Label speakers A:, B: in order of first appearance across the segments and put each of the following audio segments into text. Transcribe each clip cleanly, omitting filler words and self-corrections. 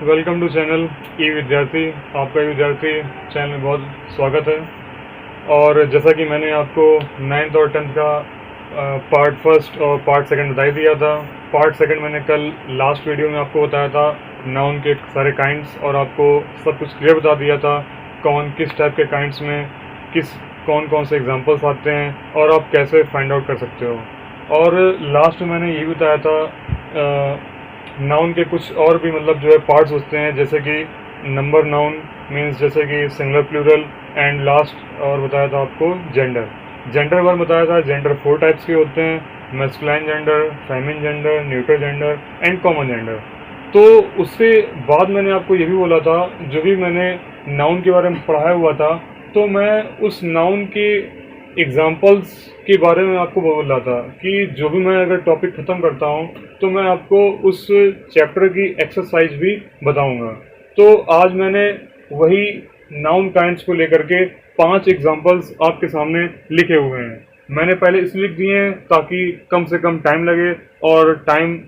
A: Welcome to channel ई विद्यार्थी। आपका विद्यार्थी चैनल में बहुत स्वागत है। और जैसा कि मैंने आपको 9th और 10th का पार्ट फर्स्ट और पार्ट सेकंड बता दिया था। पार्ट सेकंड मैंने कल लास्ट वीडियो में आपको बताया था नाउन के सारे काइंड्स, और आपको सब कुछ क्लियर बता दिया था कौन किस टाइप के काइंड्स में कौन कौन से एग्जांपल्स आते हैं और आप कैसे फाइंड आउट कर सकते हो। और लास्ट में मैंने ये भी बताया था नाउन के कुछ और भी मतलब जो है पार्ट्स होते हैं, जैसे कि नंबर नाउन मीन्स जैसे कि सिंगुलर प्लूरल, एंड लास्ट और बताया था आपको जेंडर बार बताया था। जेंडर 4 टाइप्स के होते हैं, masculine gender, feminine gender, neutral gender and common gender. तो उससे बाद मैंने आपको ये भी बोला था, जो भी मैंने नाउन के बारे में पढ़ाया हुआ था तो मैं उस नाउन के एग्जाम्पल्स के बारे में आपको बोल रहा था कि जो भी मैं अगर टॉपिक ख़त्म करता हूँ तो मैं आपको उस चैप्टर की एक्सरसाइज भी बताऊँगा। तो आज मैंने वही नाउन काइंड्स को लेकर के 5 एग्जाम्पल्स आपके सामने लिखे हुए हैं। मैंने पहले इसलिए लिख दिए हैं ताकि कम से कम टाइम लगे और टाइम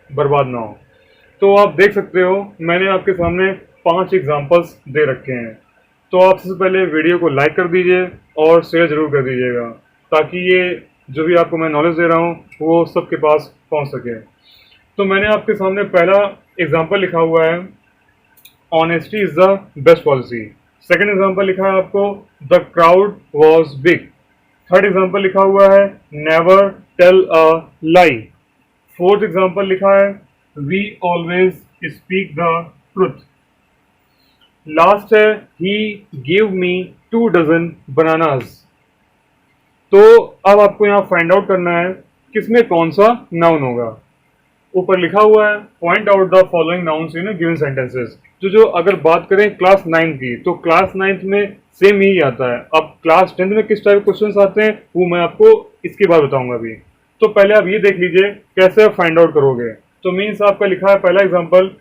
A: बर्बाद ना हो। तो आप देख सकते हो मैंने आपके सामने 5 एग्जाम्पल्स दे रखे हैं। तो आप सबसे पहले वीडियो को लाइक कर दीजिए और शेयर ज़रूर कर दीजिएगा, ताकि ये जो भी आपको मैं नॉलेज दे रहा हूँ वो सबके पास पहुँच सके। तो मैंने आपके सामने पहला एग्जाम्पल लिखा हुआ है, honesty is the best policy. Second example लिखा है आपको, the crowd was big. Third example लिखा हुआ है, never tell a lie. Fourth example लिखा है, we always speak the truth. Last है, he give me 2 dozen bananas. तो अब आपको यहाँ फाइंड आउट करना है किसमें कौन सा नाउन होगा। ऊपर लिखा हुआ है, point out the following nouns in given sentences. जो अगर बात करें क्लास 9 की, तो क्लास 9 में सेम ही आता है। अब क्लास 10 में किस टाइप के क्वेश्चंस आते हैं वो मैं आपको इसके बाद बताऊंगा अभी। तो पहले आप ये देख लीजिए कैसे आप फाइंड आउट करोगे। तो मीन्स आपका लिखा है पहला example,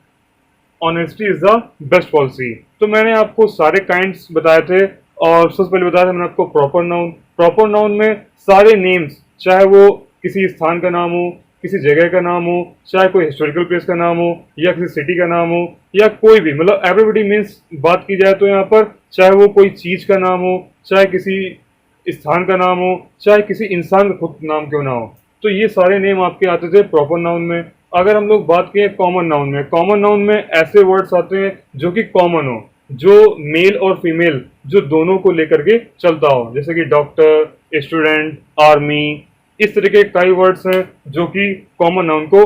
A: honesty is the best policy. तो मैंने आपको सारे काइंड्स बताए थे, और सबसे पहले बताया था मैंने आपको प्रॉपर नाउन। प्रॉपर नाउन में सारे नेम्स, चाहे वो किसी स्थान का नाम हो, किसी जगह का नाम हो, चाहे कोई हिस्टोरिकल प्लेस का नाम हो, या किसी सिटी का नाम हो, या कोई भी मतलब एवरीबडी मीन्स बात की जाए तो यहाँ पर चाहे वो कोई चीज का नाम हो, चाहे किसी स्थान का नाम हो, चाहे किसी इंसान का खुद नाम क्यों ना हो, तो ये सारे नेम आपके आते थे प्रॉपर नाउन में। अगर हम लोग बात करें कॉमन नाउन में, कॉमन नाउन में ऐसे वर्ड्स आते हैं जो कि कॉमन हो, जो मेल और फीमेल जो दोनों को लेकर के चलता हो, जैसे कि डॉक्टर, स्टूडेंट, आर्मी, इस तरह के कई वर्ड्स हैं जो कि कॉमन नाउन को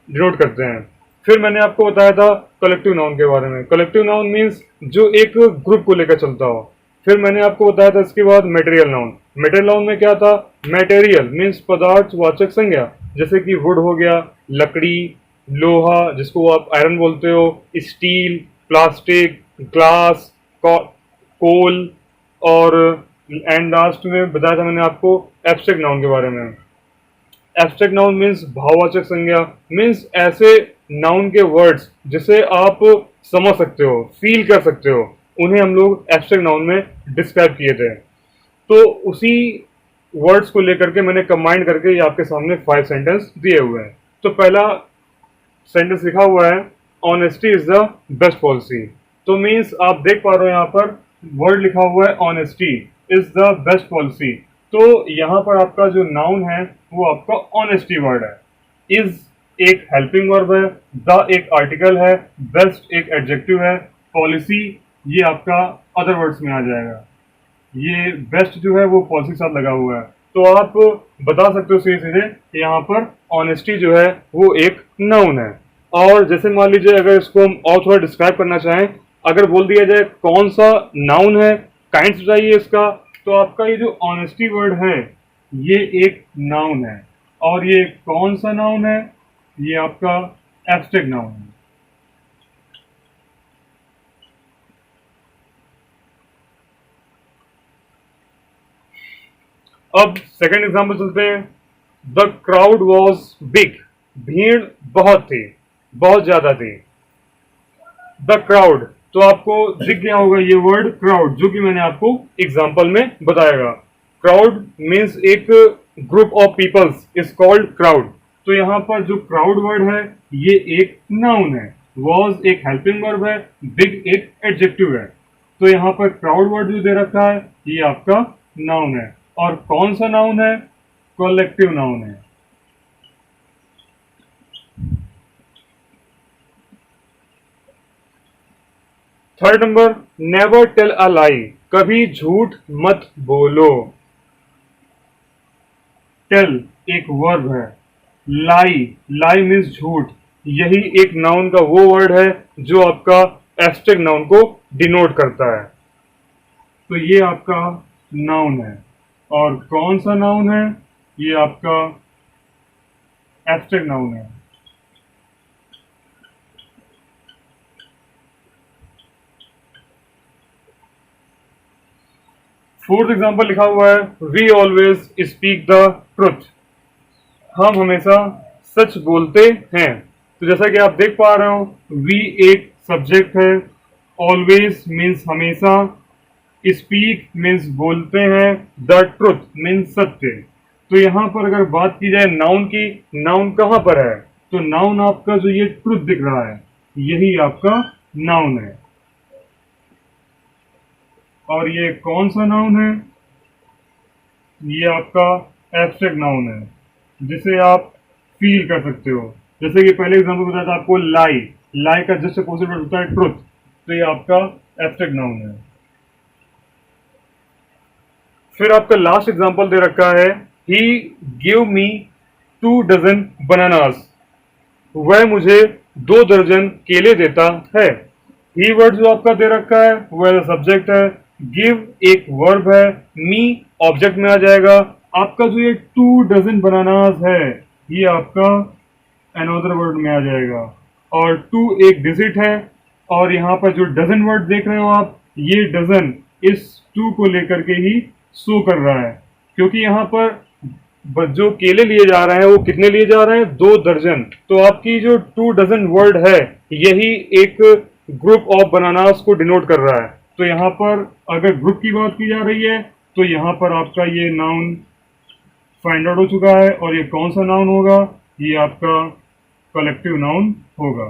A: डिनोट करते हैं। फिर मैंने आपको बताया था कलेक्टिव नाउन के बारे में। कलेक्टिव नाउन मीन्स जो एक ग्रुप को लेकर चलता हो। फिर मैंने आपको बताया था इसके बाद मटेरियल नाउन। मटेरियल नाउन में क्या था, मटेरियल मीन्स पदार्थ वाचक संज्ञा, जैसे कि वुड हो गया, लकड़ी, लोहा जिसको आप आयरन बोलते हो, स्टील, प्लास्टिक, ग्लास, कोल, और एंड लास्ट में बताया था मैंने आपको एब्स्ट्रैक्ट नाउन के बारे में। एब्स्ट्रैक्ट नाउन मीन्स भाववाचक संज्ञा, मीन्स ऐसे नाउन के वर्ड्स जिसे आप समझ सकते हो, फील कर सकते हो, उन्हें हम लोग एब्स्ट्रैक्ट नाउन में डिस्क्राइब किए थे। तो उसी वर्ड्स को लेकर के मैंने कंबाइन करके ये आपके सामने 5 सेंटेंस दिए हुए हैं। तो पहला सेंटेंस लिखा हुआ है, honesty is the best policy. तो मीन्स आप देख पा रहे हो यहाँ पर वर्ड लिखा हुआ है honesty is the best policy. तो यहाँ पर आपका जो नाउन है वो आपका ऑनेस्टी वर्ड है, इज एक हेल्पिंग वर्ब है, द एक आर्टिकल है, बेस्ट एक एडजेक्टिव है, पॉलिसी ये आपका अदर वर्ड्स में आ जाएगा। ये बेस्ट जो है वो पॉलिसी के साथ लगा हुआ है। तो आप बता सकते हो सीधे सीधे यहाँ पर ऑनेस्टी जो है वो एक नाउन है। और जैसे मान लीजिए अगर इसको हम और थोड़ा डिस्क्राइब करना चाहें, अगर बोल दिया जाए कौन सा नाउन है, काइंड्स बताइए इसका, तो आपका ये जो ऑनेस्टी वर्ड है ये एक नाउन है। और ये कौन सा नाउन है, ये आपका एब्स्ट्रैक्ट नाउन है। अब सेकंड एग्जांपल चलते हैं, द क्राउड वॉज बिग। भीड़ बहुत थी, बहुत ज्यादा थी। द क्राउड, तो आपको दिख गया होगा ये वर्ड क्राउड, जो कि मैंने आपको एग्जांपल में बताएगा। क्राउड मीन्स एक group of peoples is called crowd. तो यहाँ पर जो क्राउड वर्ड है ये एक नाउन है। वॉज एक हेल्पिंग वर्ब है, बिग एक एडजेक्टिव है। तो यहाँ पर क्राउड वर्ड जो दे रखा है ये आपका नाउन है। और कौन सा नाउन है? कलेक्टिव नाउन है। Third number, never tell a lie, कभी झूठ मत बोलो। टेल एक वर्ब है, लाई, लाई मीन्स झूठ। यही एक नाउन का वो वर्ड है जो आपका एब्स्ट्रैक्ट नाउन को डिनोट करता है। तो ये आपका नाउन है। और कौन सा नाउन है? ये आपका एब्स्ट्रैक्ट नाउन है। फोर्थ एग्जांपल लिखा हुआ है, we always speak the truth, हम हमेशा सच बोलते हैं। तो जैसा कि आप देख पा रहे हो, वी एक सब्जेक्ट है, ऑलवेज मीन्स हमेशा, स्पीक मीन्स बोलते हैं, द ट्रुथ मीन्स सत्य। तो यहाँ पर अगर बात की जाए नाउन की, नाउन कहाँ पर है? तो नाउन आपका जो ये ट्रुथ दिख रहा है यही आपका नाउन है। और ये कौन सा नाउन है? ये आपका एब्स्ट्रैक्ट नाउन है जिसे आप फील कर सकते हो। जैसे कि पहले एग्जांपल बताया था आपको, लाई, लाई का जस्ट अपोजिट वर्ड होता है ट्रुथ। तो ये आपका एब्स्ट्रैक्ट नाउन है। फिर आपका लास्ट एग्जांपल दे रखा है, he give me 2 dozen bananas, वह मुझे 2 दर्जन केले देता है। ही वर्ड जो आपका दे रखा है वह सब्जेक्ट है, गिव एक वर्ब है, मी ऑब्जेक्ट में आ जाएगा। आपका जो ये 2 डजन बनानास है ये आपका अनदर वर्ड में आ जाएगा। और 2 एक डिजिट है। और यहाँ पर जो डजन वर्ड देख रहे हो आप, ये डजन इस 2 को लेकर के ही शो कर रहा है, क्योंकि यहाँ पर जो केले लिए जा रहे हैं वो कितने लिए जा रहे हैं? 2 दर्जन। तो आपकी जो 2 डजन वर्ड है यही एक ग्रुप ऑफ बनानास को डिनोट कर रहा है। तो यहाँ पर अगर ग्रुप की बात की जा रही है तो यहाँ पर आपका ये नाउन फाइंड आउट हो चुका है। और ये कौन सा नाउन होगा? ये आपका कलेक्टिव नाउन होगा।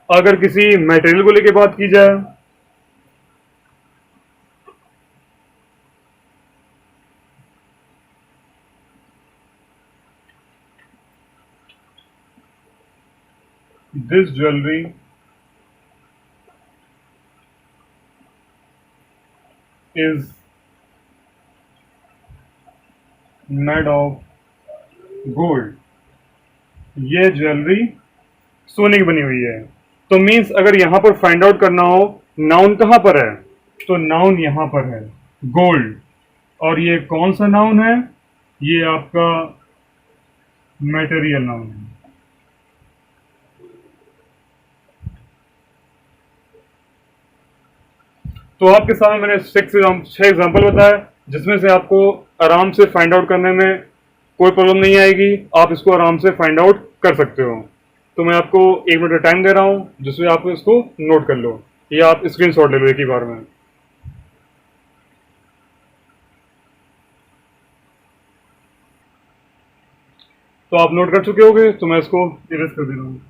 A: अगर किसी मटेरियल को लेकर बात की जाए, this jewellery is made of gold, ये ज्वेलरी सोने की बनी हुई है। तो मीन्स अगर यहां पर फाइंड आउट करना हो नाउन कहां पर है, तो नाउन यहां पर है, गोल्ड। और ये कौन सा नाउन है? ये आपका मटेरियल नाउन है। तो आपके सामने मैंने 6 एग्जाम्पल बताया जिसमें से आपको आराम से फाइंड आउट करने में कोई प्रॉब्लम नहीं आएगी, आप इसको आराम से फाइंड आउट कर सकते हो। तो मैं आपको 1 मिनट का टाइम दे रहा हूं जिसमें आप इसको नोट कर लो, या आप स्क्रीनशॉट ले लो एक ही बार में। तो आप नोट कर चुके होंगे, तो मैं इसको इरेज कर दे रहा हूँ।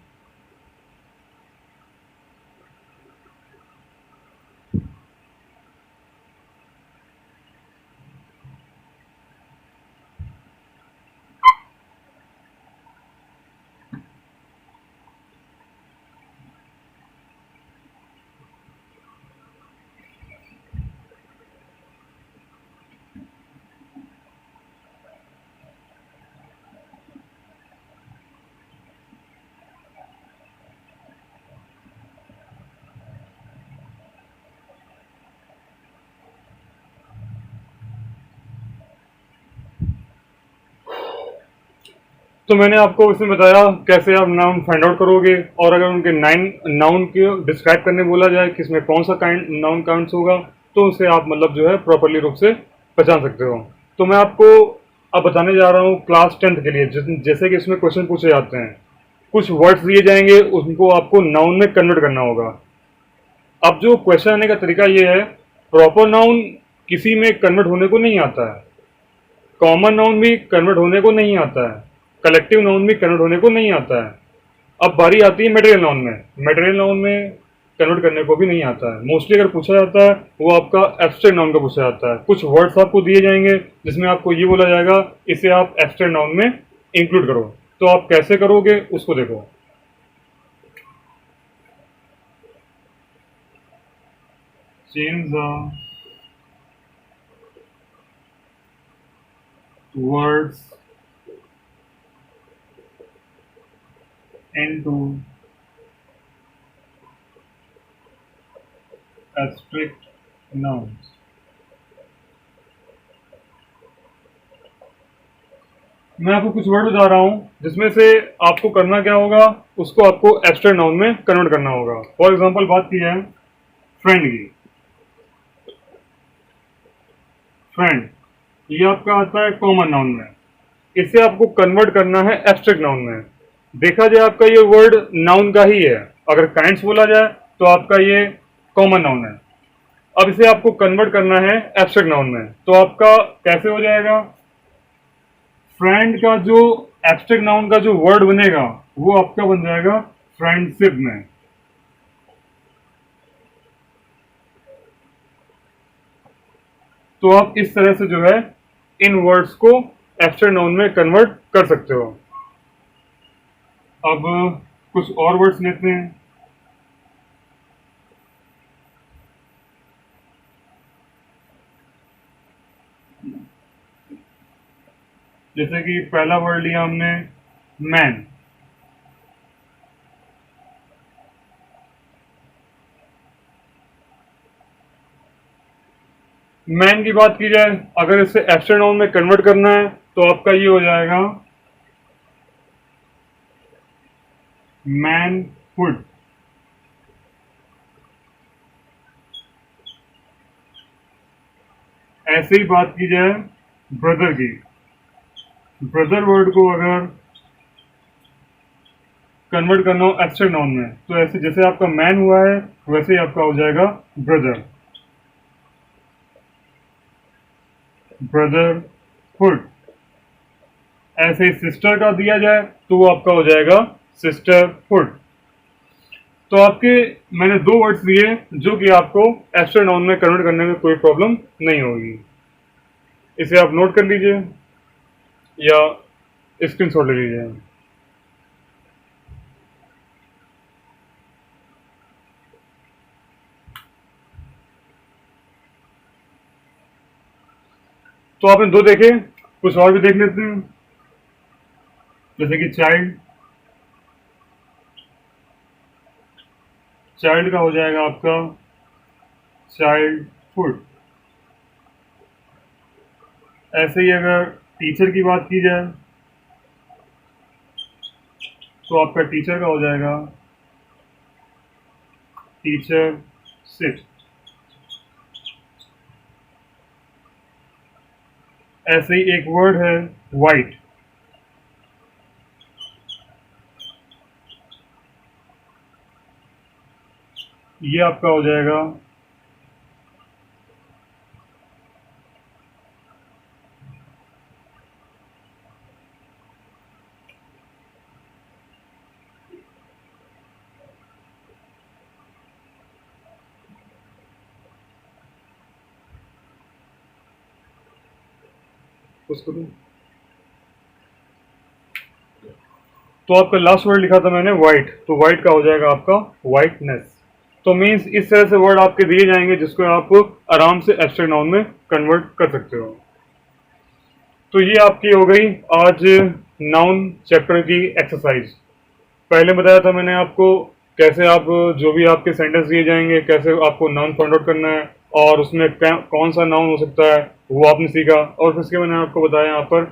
A: तो मैंने आपको इसमें बताया कैसे आप नाउन फाइंड आउट करोगे, और अगर उनके 9 नाउन को डिस्क्राइब करने बोला जाए कि इसमें कौन सा नाउन काउंट्स होगा, तो उसे आप मतलब जो है प्रॉपरली रूप से पहचान सकते हो। तो मैं आपको अब बताने जा रहा हूँ क्लास 10th के लिए, जैसे कि इसमें क्वेश्चन पूछे जाते हैं, कुछ वर्ड्स दिए जाएंगे उनको आपको नाउन में कन्वर्ट करना होगा। अब जो क्वेश्चन आने का तरीका ये है, प्रॉपर नाउन किसी में कन्वर्ट होने को नहीं आता है। कॉमन नाउन भी कन्वर्ट होने को नहीं आता है, कलेक्टिव नाउन भी कन्वर्ट होने को नहीं आता है। अब बारी आती है मटेरियल नाउन में। मटेरियल नाउन में कन्वर्ट करने को भी नहीं आता है। मोस्टली अगर पूछा जाता है वो आपका एब्स्ट्रैक्ट नाउन का पूछा जाता है। कुछ वर्ड्स आपको दिए जाएंगे जिसमें आपको ये बोला जाएगा इसे आप एब्स्ट्रैक्ट नाउन में इंक्लूड करो। तो आप कैसे करोगे उसको देखो। Change the words into abstract nouns। मैं आपको कुछ वर्ड बता रहा हूं जिसमें से आपको करना क्या होगा, उसको आपको एब्स्ट्रैक्ट नाउन में कन्वर्ट करना होगा। फॉर एग्जांपल बात की जाए फ्रेंड की। फ्रेंड ये आपका आता है कॉमन नाउन में, इसे आपको कन्वर्ट करना है एब्स्ट्रैक्ट नाउन में। देखा जाए आपका ये वर्ड नाउन का ही है, अगर काइंड्स बोला जाए तो आपका ये कॉमन नाउन है। अब इसे आपको कन्वर्ट करना है एब्स्ट्रैक्ट नाउन में, तो आपका कैसे हो जाएगा, फ्रेंड का जो एब्स्ट्रैक्ट नाउन का जो वर्ड बनेगा वो आपका बन जाएगा फ्रेंडशिप में। तो आप इस तरह से जो है इन वर्ड्स को एब्स्ट्रैक्ट नाउन में कन्वर्ट कर सकते हो। अब कुछ और वर्ड्स लेते हैं। जैसे कि पहला वर्ड लिया हमने मैन। मैन की बात की जाए, अगर इसे एब्स्ट्रैक्ट नाउन में कन्वर्ट करना है तो आपका ये हो जाएगा मैनहुड। ऐसे ही बात की जाए ब्रदर की। ब्रदर वर्ड को अगर कन्वर्ट करना हो एब्स्ट्रैक्ट नाउन में तो ऐसे जैसे आपका मैन हुआ है वैसे ही आपका हो जाएगा ब्रदर, ब्रदरहुड। ऐसे ही सिस्टर का दिया जाए तो वो आपका हो जाएगा सिस्टरहुड। तो आपके मैंने दो वर्ड्स दिए जो कि आपको एब्स्ट्रैक्ट नाउन में कन्वर्ट करने में कोई प्रॉब्लम नहीं होगी। इसे आप नोट कर लीजिए या स्क्रीनशॉट ले लीजिए। तो आपने दो देखे, कुछ और भी देख लेते हैं। जैसे कि चाइल्ड। चाइल्ड का हो जाएगा आपका चाइल्डहुड। ऐसे ही अगर टीचर की बात की जाए तो आपका टीचर का हो जाएगा टीचरशिप। ऐसे ही एक वर्ड है वाइट। ये आपका हो जाएगा उसको दूं। तो आपका लास्ट वर्ड लिखा था मैंने वाइट, तो वाइट का हो जाएगा आपका वाइटनेस। तो मीन्स इस तरह से वर्ड आपके दिए जाएंगे जिसको आप आराम से एब्स्ट्रैक्ट नाउन में कन्वर्ट कर सकते हो। तो ये आपकी हो गई आज नाउन चैप्टर की एक्सरसाइज। पहले बताया था मैंने आपको कैसे आप जो भी आपके सेंटेंस दिए जाएंगे कैसे आपको नाउन फाइंड आउट करना है और उसमें कौन सा नाउन हो सकता है वो आपने सीखा। और फिर इसके मैंने आपको बताया यहाँ पर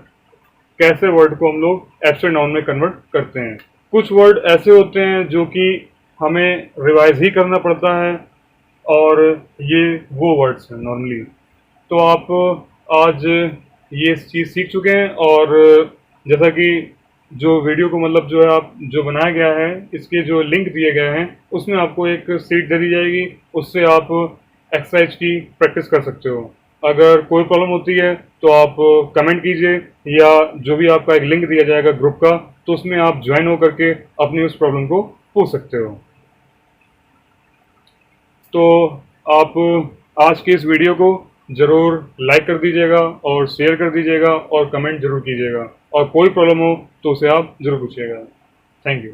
A: कैसे वर्ड को हम लोग एब्स्ट्रैक्ट नाउन में कन्वर्ट करते हैं। कुछ वर्ड ऐसे होते हैं जो कि हमें रिवाइज ही करना पड़ता है और ये वो वर्ड्स हैं नॉर्मली। तो आप आज ये चीज़ सीख चुके हैं और जैसा कि जो वीडियो को मतलब जो है आप जो बनाया गया है इसके जो लिंक दिए गए हैं उसमें आपको एक सीट दे दी जाएगी, उससे आप एक्सरसाइज की प्रैक्टिस कर सकते हो। अगर कोई प्रॉब्लम होती है तो आप कमेंट कीजिए, या जो भी आपका एक लिंक दिया जाएगा ग्रुप का, तो उसमें आप ज्वाइन होकर के अपनी उस प्रॉब्लम को पूछ सकते हो। तो आप आज की इस वीडियो को ज़रूर लाइक कर दीजिएगा और शेयर कर दीजिएगा और कमेंट ज़रूर कीजिएगा, और कोई प्रॉब्लम हो तो उसे आप ज़रूर पूछिएगा। Thank you.